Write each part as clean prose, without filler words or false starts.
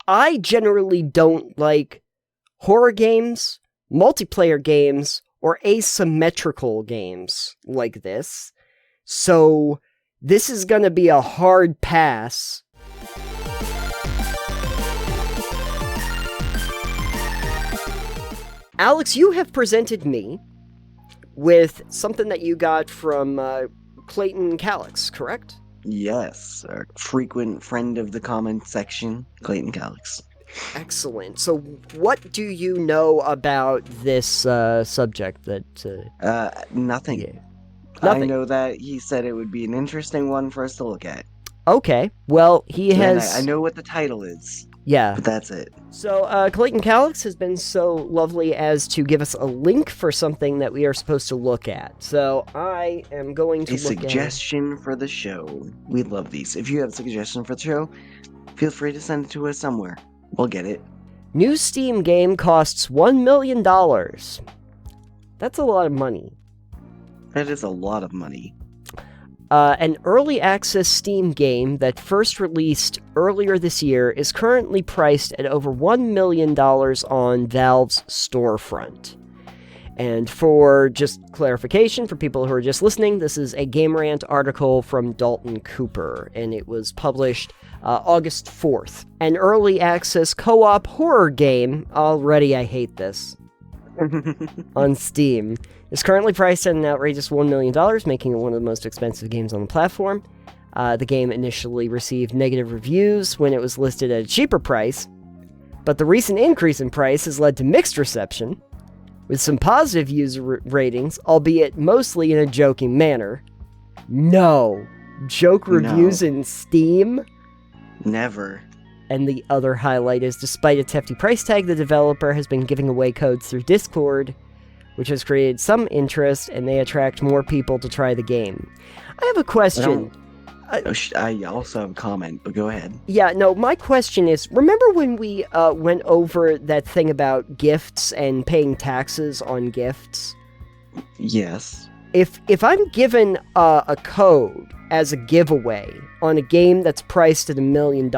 I generally don't like horror games, multiplayer games, or asymmetrical games like this. So this is gonna be a hard pass. Alex, you have presented me with something that you got from Clayton Calix, correct? Yes, a frequent friend of the comment section, Clayton Calix. Excellent. So what do you know about this subject that... Nothing. Yeah. Nothing. I know that he said it would be an interesting one for us to look at. Okay, well, he has... I know what the title is. Yeah. But that's it. So, Clayton Calix has been so lovely as to give us a link for something that we are supposed to look at. So, I am going to A look at... suggestion for the show. We love these. If you have a suggestion for the show, feel free to send it to us somewhere. We'll get it. New Steam game costs $1 million. That's a lot of money. That is a lot of money. An early access Steam game that first released earlier this year is currently priced at over $1 million on Valve's storefront. And for just clarification, for people who are just listening, this is a Game Rant article from Dalton Cooper, and it was published August 4th. An early access co-op horror game, already I hate this, on Steam, is currently priced at an outrageous $1 million, making it one of the most expensive games on the platform. The game initially received negative reviews when it was listed at a cheaper price, but the recent increase in price has led to mixed reception, with some positive user ratings, albeit mostly in a joking manner. No. Joke reviews in Steam? Never. And the other highlight is, despite its hefty price tag, the developer has been giving away codes through Discord, which has created some interest, and they attract more people to try the game. I have a question. I also have a comment, but go ahead. Yeah, no, my question is, remember when we went over that thing about gifts and paying taxes on gifts? Yes. If I'm given a code as a giveaway on a game that's priced at $1 million,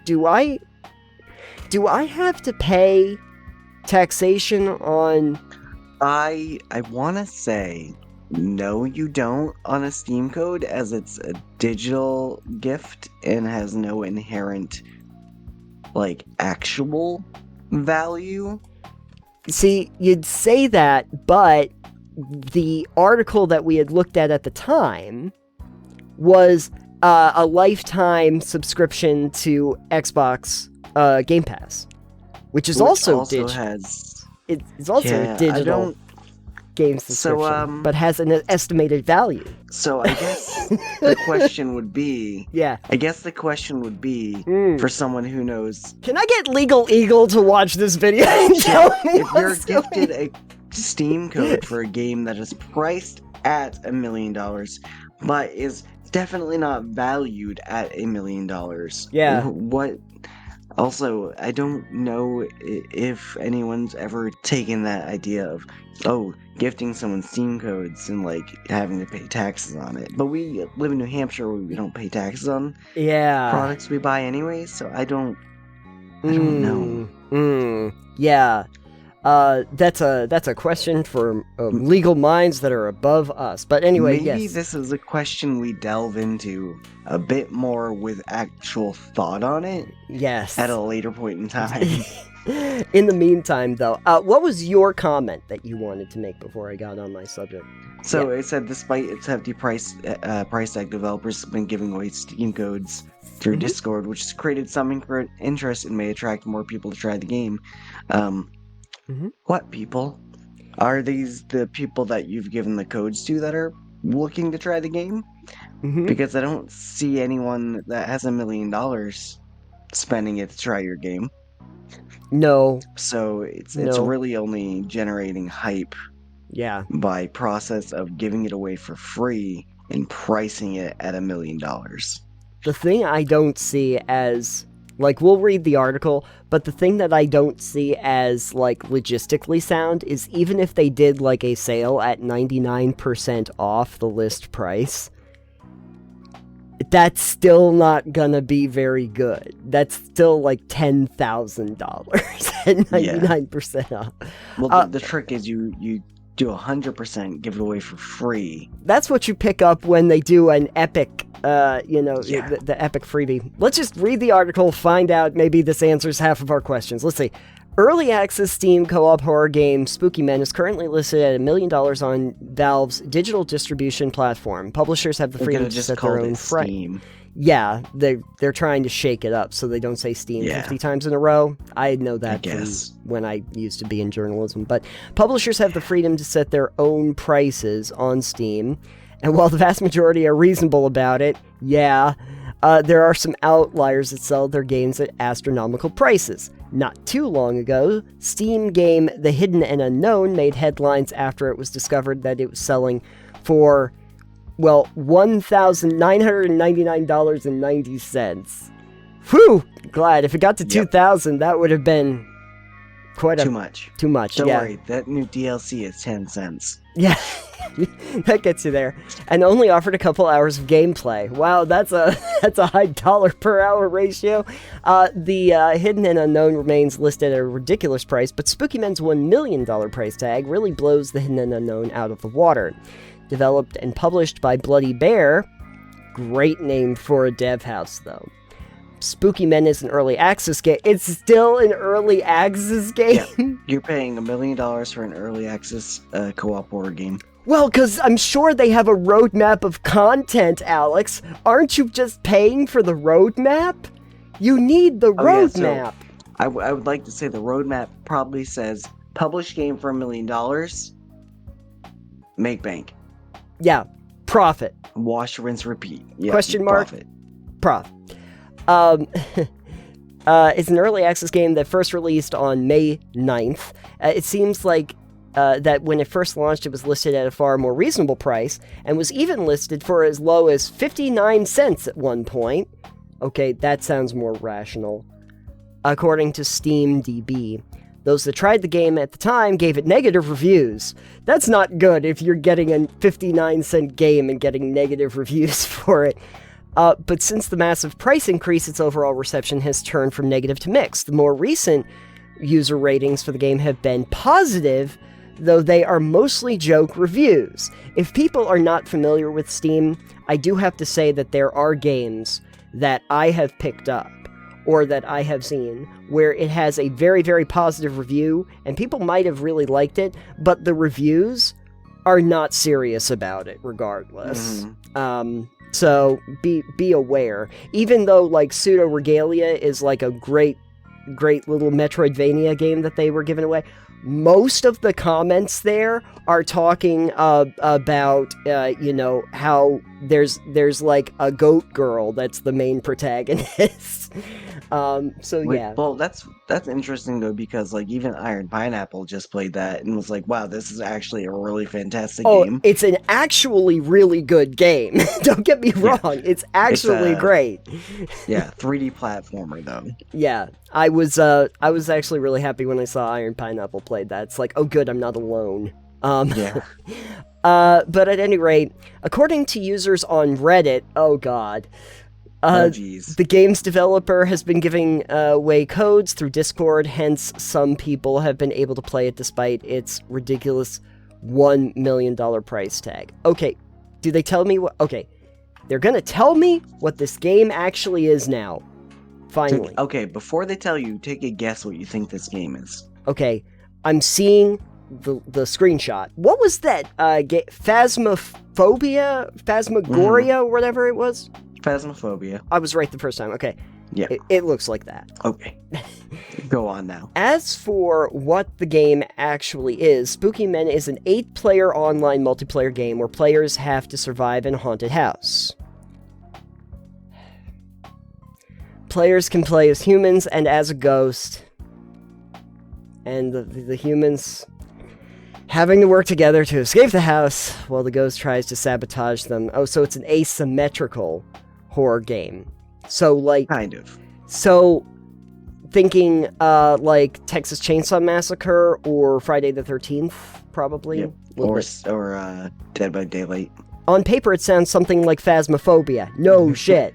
do I have to pay taxation on... I want to say, no, you don't on a Steam code, as it's a digital gift and has no inherent, actual value. See, you'd say that, but the article that we had looked at the time was a lifetime subscription to Xbox Game Pass, which also digital. It's also a digital game subscription, but has an estimated value. So I guess the question would be... Yeah. I guess the question would be, for someone who knows... Can I get Legal Eagle to watch this video and tell me if you're gifted a Steam code for a game that is priced at $1 million, but is definitely not valued at $1 million. Yeah. What... Also, I don't know if anyone's ever taken that idea of, gifting someone Steam codes and, having to pay taxes on it. But we live in New Hampshire where we don't pay taxes on products we buy anyway, so I don't know. Yeah. That's a question for legal minds that are above us. But anyway, maybe yes. This is a question we delve into a bit more with actual thought on it. Yes. At a later point in time. In the meantime, though, what was your comment that you wanted to make before I got on my subject? So it said, despite its hefty price tag, developers have been giving away Steam codes through Discord, which has created some interest and may attract more people to try the game. What people? Are these the people that you've given the codes to that are looking to try the game? Because I don't see anyone that has $1 million spending it to try your game. No. So it's really only generating hype. Yeah. By process of giving it away for free and pricing it at $1 million. The thing I don't see as... we'll read the article, but the thing that I don't see as, logistically sound is even if they did, a sale at 99% off the list price, That's still not gonna be very good. That's still like $10,000 at 99% off. Well, the trick is you do 100% give it away for free. That's what you pick up when they do an epic, the epic freebie. Let's just read the article, find out. Maybe this answers half of our questions. Let's see. Early access Steam co-op horror game Spooky Men is currently listed at $1 million on Valve's digital distribution platform. Publishers have the freedom to set their own price. Yeah, they're trying to shake it up so they don't say Steam 50 times in a row. I know that from when I used to be in journalism. But publishers have the freedom to set their own prices on Steam. And while the vast majority are reasonable about it, there are some outliers that sell their games at astronomical prices. Not too long ago, Steam game The Hidden and Unknown made headlines after it was discovered that it was selling for, well, $1,999.90. Whew! Glad. If it got to 2,000, that would have been quite too much. Too much, Don't worry, that new DLC is 10 cents. Yeah, that gets you there. And only offered a couple hours of gameplay. Wow, that's a high dollar per hour ratio. The Hidden and Unknown remains listed at a ridiculous price, but Spooky Men's $1 million price tag really blows the Hidden and Unknown out of the water. Developed and published by Bloody Bear, great name for a dev house though. Spooky Men is an early access game. It's still an early access game? Yeah. You're paying $1 million for an early access co-op horror game. Well, because I'm sure they have a roadmap of content, Alex. Aren't you just paying for the roadmap? You need the roadmap. So I would like to say the roadmap probably says, publish game for $1 million, make bank. Yeah, profit. Wash, rinse, repeat. Yeah, Question mark? Profit. It's an early access game that first released on May 9th. It seems like that when it first launched, it was listed at a far more reasonable price, and was even listed for as low as 59 cents at one point. Okay, that sounds more rational. According to SteamDB. Those that tried the game at the time gave it negative reviews. That's not good if you're getting a 59-cent game and getting negative reviews for it. But since the massive price increase, its overall reception has turned from negative to mixed. The more recent user ratings for the game have been positive, though they are mostly joke reviews. If people are not familiar with Steam, I do have to say that there are games that I have picked up, or that I have seen, where it has a very, very positive review, and people might have really liked it, but the reviews are not serious about it regardless. So be aware. Even though like Pseudo Regalia is like a great little Metroidvania game that they were giving away, most of the comments there are talking about how there's like a goat girl that's the main protagonist. Well, that's interesting though, because like even Iron Pineapple just played that and was like, wow, this is actually a really fantastic game. It's an actually really good game. Don't get me wrong. It's actually great. Yeah, 3D platformer though. Yeah. I was actually really happy when I saw Iron Pineapple played that. It's like, oh good, I'm not alone. But at any rate, according to users on Reddit, oh god, the game's developer has been giving away codes through Discord, hence some people have been able to play it despite its ridiculous $1 million price tag. Okay, do they tell me what... Okay, they're gonna tell me what this game actually is now. Finally. Okay, before they tell you, take a guess what you think this game is. Okay, I'm seeing the screenshot. What was that? Phasmogoria, whatever it was? Phasmophobia. I was right the first time. Okay. Yeah. It looks like that. Okay. Go on now. As for what the game actually is, Spooky Men is an 8-player online multiplayer game where players have to survive in a haunted house. Players can play as humans and as a ghost. And the humans having to work together to escape the house while the ghost tries to sabotage them. Oh, so it's an asymmetrical horror game. So, like... Kind of. So, thinking, like, Texas Chainsaw Massacre or Friday the 13th, probably? Yep. Or Dead by Daylight. On paper, it sounds something like Phasmophobia. No shit.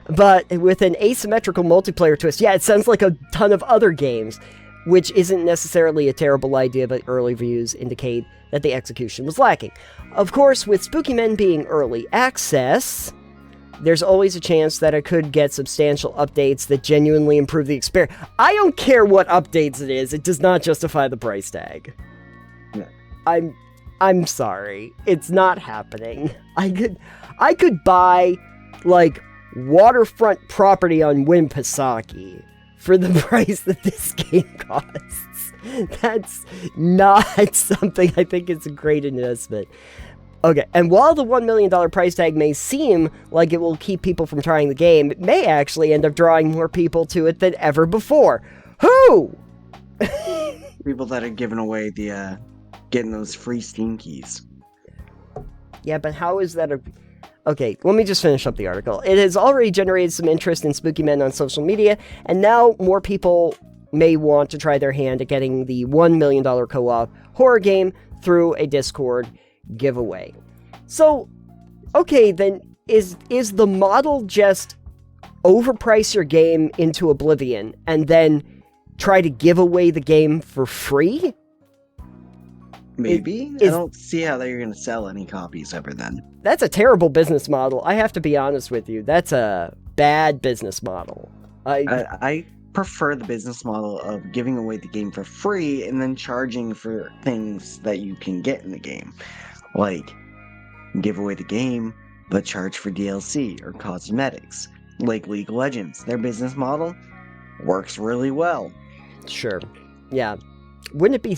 But with an asymmetrical multiplayer twist, yeah, it sounds like a ton of other games, which isn't necessarily a terrible idea, but early reviews indicate that the execution was lacking. Of course, with Spooky Men being early access, there's always a chance that it could get substantial updates that genuinely improve the experience. I don't care what updates it is, it does not justify the price tag. Yeah. I'm sorry. It's not happening. I could buy, like, waterfront property on Winnipesaukee for the price that this game costs. That's not something I think is a great investment. Okay, and while the $1 million price tag may seem like it will keep people from trying the game, it may actually end up drawing more people to it than ever before. Who? People that are giving away the, getting those free Steam keys. Yeah, but how is that a... Okay, let me just finish up the article. It has already generated some interest in Spooky Men on social media, and now more people may want to try their hand at getting the $1 million co-op horror game through a Discord giveaway. So, okay, then, is the model just overprice your game into oblivion and then try to give away the game for free? Maybe? I don't see how they're going to sell any copies ever then. That's a terrible business model. I have to be honest with you. That's a bad business model. I prefer the business model of giving away the game for free and then charging for things that you can get in the game. Like, give away the game, but charge for DLC or cosmetics. Like League of Legends. Their business model works really well. Sure. Yeah. Wouldn't it be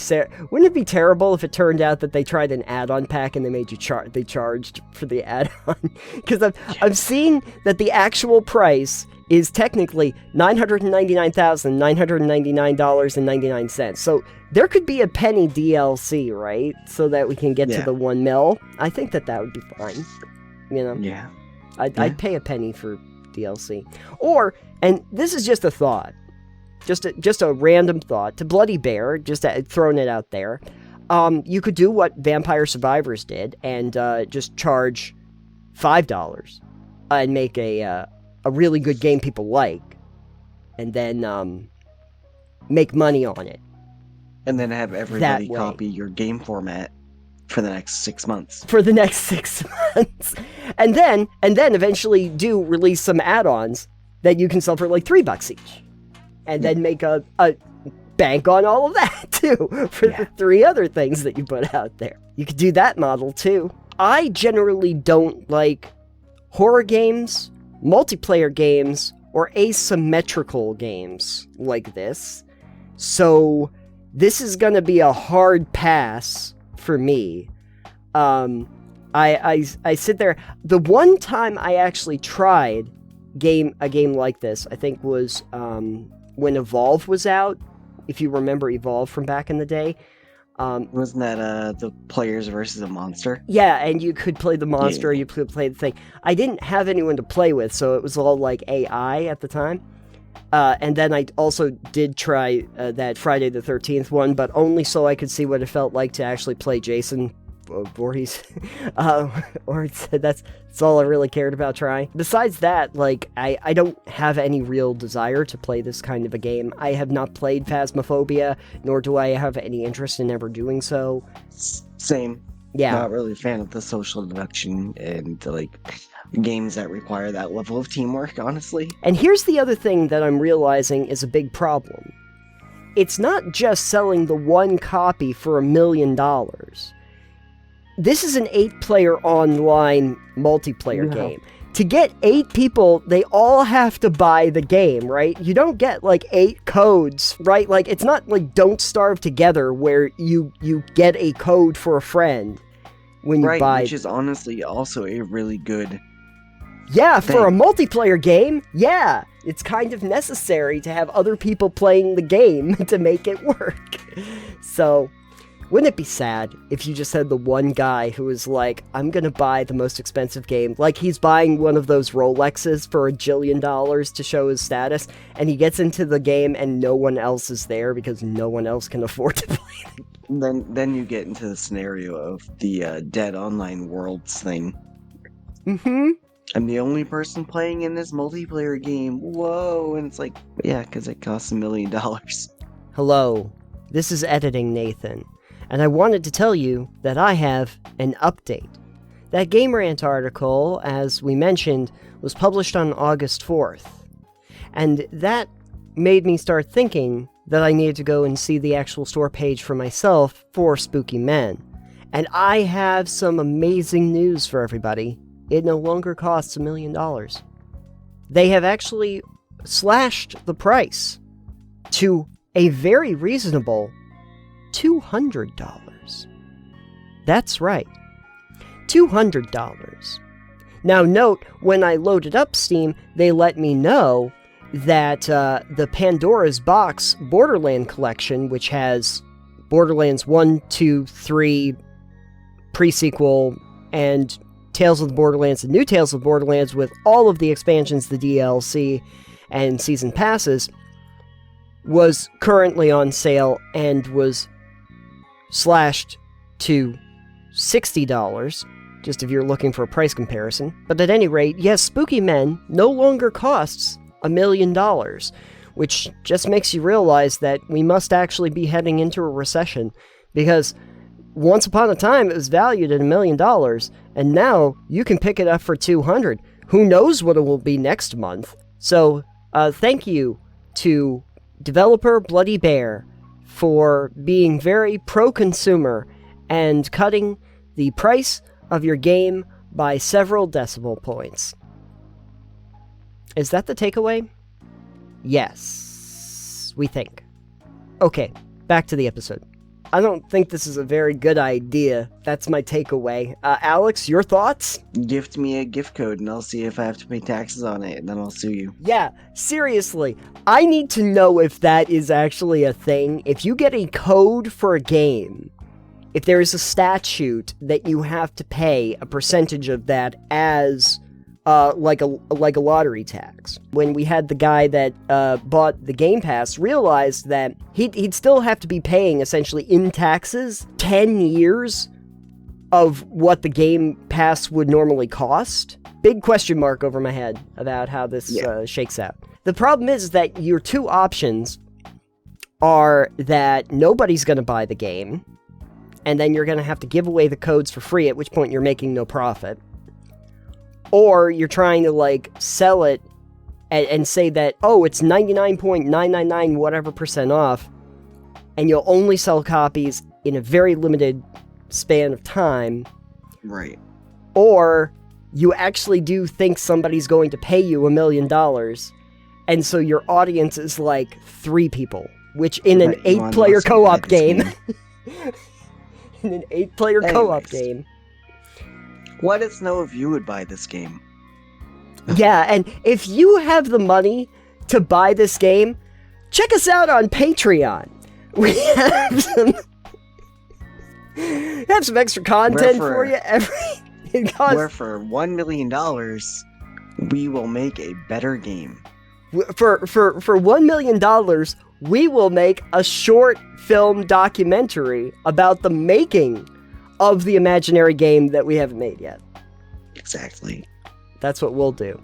terrible if it turned out that they tried an add-on pack and they made you they charged for the add-on? Because I'm seeing that the actual price is technically $999,999.99. So there could be a penny DLC, right? So that we can get to the 1 mil. I think that would be fine. You know? Yeah. I'd pay a penny for DLC. Or, and this is just a thought, just a random thought, to Bloody Bear, just throwing it out there, you could do what Vampire Survivors did and just charge $5 and make a really good game people like, and then make money on it. And then have everybody copy your game format for the next 6 months. For the next 6 months. And then eventually release some add-ons that you can sell for like $3 each. And then make a bank on all of that, too, for the 3 other things that you put out there. You could do that model, too. I generally don't like horror games, multiplayer games, or asymmetrical games like this. So this is going to be a hard pass for me. I sit there. The one time I actually tried a game like this, I think was... when Evolve was out, if you remember Evolve from back in the day. Wasn't that the players versus a monster? Yeah, and you could play the monster, or you could play the thing. I didn't have anyone to play with, so it was all like AI at the time. And then I also did try that Friday the 13th one, but only so I could see what it felt like to actually play Jason Voorhees. Or that's all I really cared about trying. Besides that, like, I don't have any real desire to play this kind of a game. I have not played Phasmophobia, nor do I have any interest in ever doing so. Same. Yeah. Not really a fan of the social deduction and, like, games that require that level of teamwork, honestly. And here's the other thing that I'm realizing is a big problem. It's not just selling the one copy for $1 million. This is an 8-player online multiplayer game. To get 8 people, they all have to buy the game, right? You don't get, like, 8 codes, right? Like, it's not like Don't Starve Together, where you get a code for a friend when you buy... which is honestly also a really good thing. For a multiplayer game, it's kind of necessary to have other people playing the game to make it work. So... wouldn't it be sad if you just had the one guy who was like, I'm gonna buy the most expensive game, like he's buying one of those Rolexes for $1 jillion to show his status, and he gets into the game and no one else is there because no one else can afford to play it. Then you get into the scenario of the Dead Online Worlds thing. Mm-hmm. I'm the only person playing in this multiplayer game. Whoa! And it's like, yeah, because it costs $1 million. Hello, this is Editing Nathan, and I wanted to tell you that I have an update. That Game Rant article, as we mentioned, was published on August 4th, and that made me start thinking that I needed to go and see the actual store page for myself for Spooky Men. And I have some amazing news for everybody. It no longer costs $1 million. They have actually slashed the price to a very reasonable $200. That's right, $200. Now note, when I loaded up Steam, they let me know that the Pandora's Box Borderland collection, which has Borderlands 1, 2, 3, pre-sequel, and Tales of the Borderlands, the new Tales of the Borderlands, with all of the expansions, the DLC, and season passes, was currently on sale and was slashed to $60, just if you're looking for a price comparison. But at any rate, yes, Spooky Men no longer costs $1 million, which just makes you realize that we must actually be heading into a recession, because once upon a time it was valued at $1 million, and now you can pick it up for $200. Who knows what it will be next month? So, thank you to developer Bloody Bear for being very pro-consumer and cutting the price of your game by several decimal points. Is that the takeaway? Yes, we think. Okay, back to the episode. I don't think this is a very good idea. That's my takeaway. Alex, your thoughts? Gift me a gift code and I'll see if I have to pay taxes on it, and then I'll sue you. Yeah, seriously. I need to know if that is actually a thing. If you get a code for a game, if there is a statute that you have to pay a percentage of that as like a lottery tax. When we had the guy that bought the Game Pass realized that he'd still have to be paying, essentially in taxes, 10 years of what the Game Pass would normally cost. Big question mark over my head about how this shakes out. The problem is that your two options are that nobody's going to buy the game, and then you're going to have to give away the codes for free, at which point you're making no profit. Or you're trying to, like, sell it and say that, oh, it's 99.999 whatever % off, and you'll only sell copies in a very limited span of time. Right. Or you actually do think somebody's going to pay you $1 million, and so your audience is like 3 people, which in an 8-player co-op game... in an 8-player co-op game... Let us know if you would buy this game. Yeah, and if you have the money to buy this game, check us out on Patreon. We have some extra content for you where for $1 million, we will make a better game. For $1 million, we will make a short film documentary about the making of the imaginary game that we haven't made yet. Exactly. That's what we'll do.